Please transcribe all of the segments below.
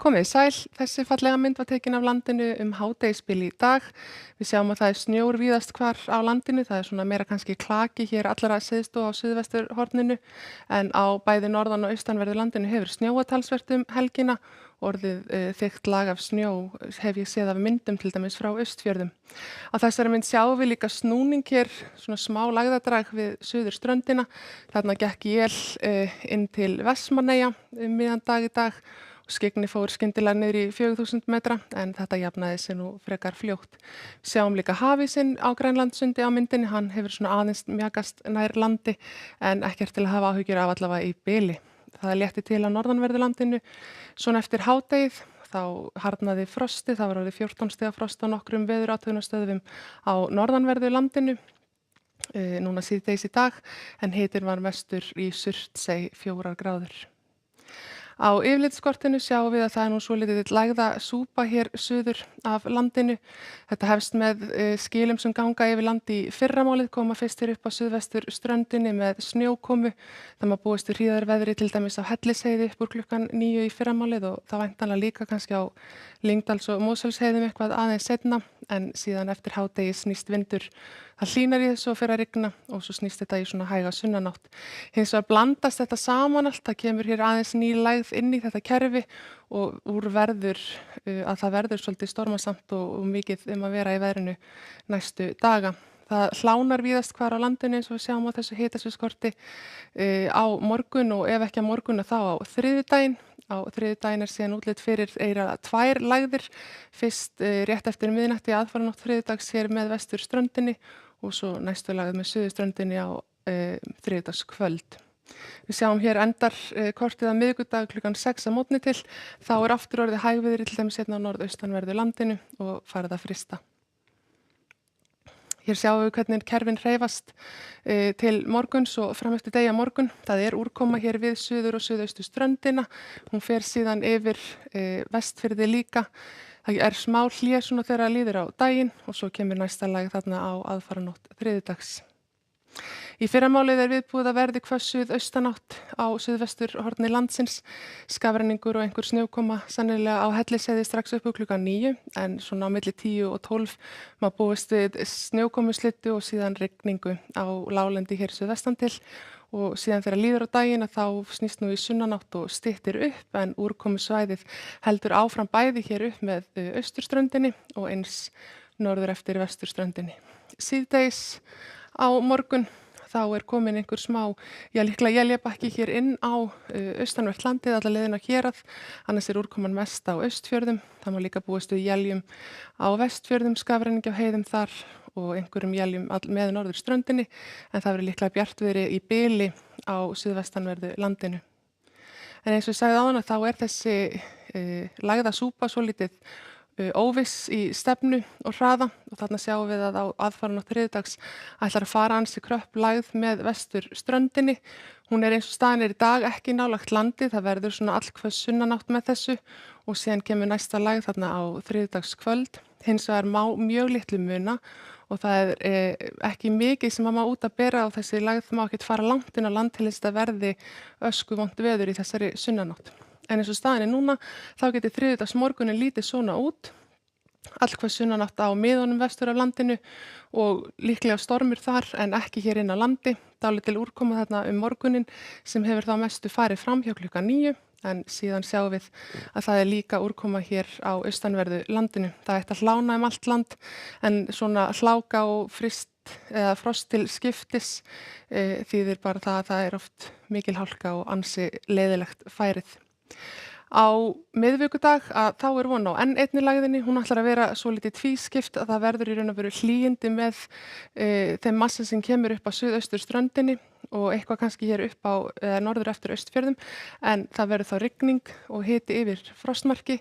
Komið sæl, þessi fallega mynd var tekin af landinu hádegisbil í dag. Við sjáum að það er snjór víðast hvar á landinu, það er svona meira kannski klaki hér allra syðst og á suðvesturhorninu, en á bæði norðan og austanverðu landinu hefur snjóað talsvert helgina. Orðið þykkt lag af snjó hef ég séð af myndum til dæmis frá Austfjörðum. Á þessari mynd sjáum við líka snúning hér, svona smá lægðadrag við suðurströndina. Þarna gekk él inn til Vestmannaeyja miðjan dag í dag. Skyggni fór skyndilega niður í 4000 metra en þetta jafnaði sig nú frekar fljótt. Við sjáum líka hafísinn á Grænlandssundi á myndinni, hann hefur svona aðeins mjakast nær landi en ekkert til að hafa áhyggjur af allavega í bili. Það létti til á norðanverðu landinu. Svona eftir hádegið þá harðnaði frostið, það var orðið 14 stiga frost á nokkrum veðurathugunarstöðvum á norðanverðu landinu. Núna síðdegis í dag en hitinn var mestur í Surtsey 4 gráður. Á yfirlitskortinu sjáum við að það er nú svolítið lægða súpa hér suður af landinu. Þetta hefst með skilum sem ganga yfir land í fyrramálið, koma fyrst hér upp á suðvestur ströndinni með snjókomu. Það má búast við hríðarveðri til dæmis á Hellisheiði upp úr klukkan 9 í fyrramálið og það væntanlega líka kannski á Lyngdals- og Mosfellsheiðum eitthvað aðeins seinna en síðan eftir hádegi snýst vindur. Það hlýnar í þessu og fer að rigna og svo snýst þetta í svona hæga sunnanátt. Hins vegar blandast þetta saman allt, það kemur hér aðeins ný lægð inn í þetta kerfi og úr verður að það verður svolítið stormasamt og mikið að vera í veðrinu næstu daga. Það hlánar víðast hvar á landinu eins og við sjáum á þessu hitasviðskorti á morgun og ef ekki á morgun þá á þriðjudaginn. Á þriðjudaginn er síðan útlit fyrir tvær lægðir, fyrst rétt eftir miðnætti aðfaranótt þriðjudags hér með vesturströndinni og svo næstu lægð með suðurströndinni á þriðjudagskvöld. Við sjáum hér endar kortið að miðvikudag klukkan 6 að mótni til, þá er aftur orðið hægviðri til dæmis hérna á norðaustanverðu landinu og farið að frysta. Hér sjáum við hvernig kerfin hreyfast til morguns og fram eftir degi á morgun. Það er úrkoma hér við suður og suðaustu ströndina. Hún fer síðan yfir Vestfirði líka. Það er smá hlé svona þegar líður á daginn og svo kemur næsta lag þarna á aðfaranótt þriðjudags. Í fyrramálið er viðbúið að verði hvöss suðaustanátt á suðvesturhorni landsins. Skafrenningur og einhver snjókoma sennilega á Hellisheiði strax upp úr klukkan 9 en svona á milli 10 og 12 má búist við snjókomuslyddu og síðan rigningu á láglendi hér suðvestan til og síðan þegar líður á daginn að þá snýst nú í sunnanátt og styttir upp en úrkomusvæðið heldur áfram bæði hér upp með austurströndinni og eins norður eftir vesturströndinni. Síðdegis á morgun þá er komin einhver smá, líklega éljabakki hér inn á austanvert landið, alla leiðina hérað, annars er úrkoman mest á Austfjörðum, það má líka búast við éljum á Vestfjörðum, skafrenningi á heiðum þar og einhverjum éljum með norðurströndinni, en það verður líklega bjartviðri í bili á suðvestanverðu landinu. En eins og ég sagði áðan að þá er þessi lægða súpa svolítið óviss í stefnu og hraða og þarna sjáum við að á aðfaranótt þriðjudags ætlar að fara ansi kröpp lægð með vesturströndinni. Hún er eins og staðan er í dag ekki nálægt landi, það verður svona allhvöss sunnanátt með þessu og síðan kemur næsta lægð þarna á þriðjudagskvöld. Hins vegar má mjög litlu muna og það er ekki mikið sem má út að bera og þessi lægð má ekkert fara langt inn á land til þess að verði öskuvont veður í þessari sunnanátt. En eins og staðan er núna, þá getur þriðjudagsmorgunin lítið svona út. Allhvöss sunnanátt á miðunum vestur af landinu og líklega stormur þar en ekki hér inn á landi. Dálítil úrkoma þarna morgunin sem hefur þá mestu farið fram hjá klukkan 9 en síðan sjáum við að það er líka úrkoma hér á austanverðu landinu. Það ætti að hlána allt land en svona hláka og frost til skiptis þýðir bara það að það er oft mikil hálka og ansi leiðilegt færið. Á miðvikudag að þá er von á enn einni lægðinni, hún ætlar að vera svolítið tvískipt að það verður í raun og veru hlýindi með þeim massa sem kemur upp á suðausturströndinni og eitthvað kannski hér upp á norður eftir Austfjörðum en það verður þá rigning og hiti yfir frostmarki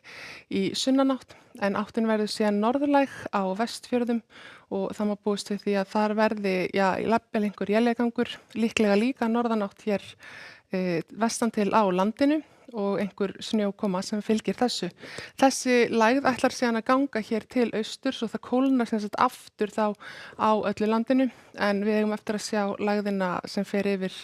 í sunnanátt en áttin verður síðan norðurlæg á Vestfjörðum og það má búist við því að þar verði jafnvel einhver éljagangur, líklega líka norðanátt hér vestan til á landinu og einhver snjókoma sem fylgir þessu. Þessi lægð ætlar síðan að ganga hér til austurs og það kólnar sem sagt aftur þá á öllu landinu en við eigum eftir að sjá lægðina sem fer yfir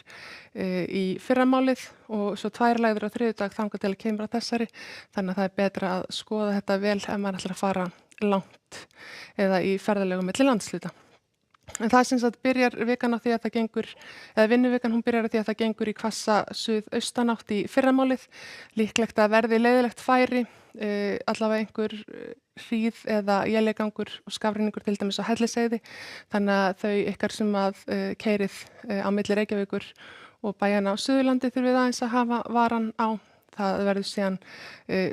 í fyrramálið og svo 2 lægðir á þriðjudag þangað til að kemur að þessari þannig að það er betra að skoða þetta vel ef maður ætlar að fara langt eða í ferðalögum milli landshluta. En það sem sagt byrjar vikan á því að það gengur, eða vinnuvikan hún byrjar á því að það gengur í hvassa suðaustanátt í fyrramálið, líklegt að verði leiðilegt færi, allavega einhver hríð eða éljagangur og skafrenningur til dæmis á Hellisheiði, þannig að þau ykkar sem að keyrið á milli Reykjavíkur og bæjanna á Suðurlandi þurfið aðeins að hafa varan á. Það verður síðan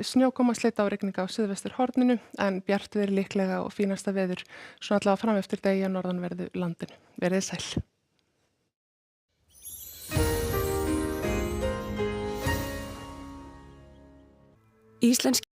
snjókoma, slita og rigning á suðvesturhorninu en bjartviðri líklega og fínasta veður svona allavega fram eftir degi á norðanverðu landinu. Verið sæl. Íslensk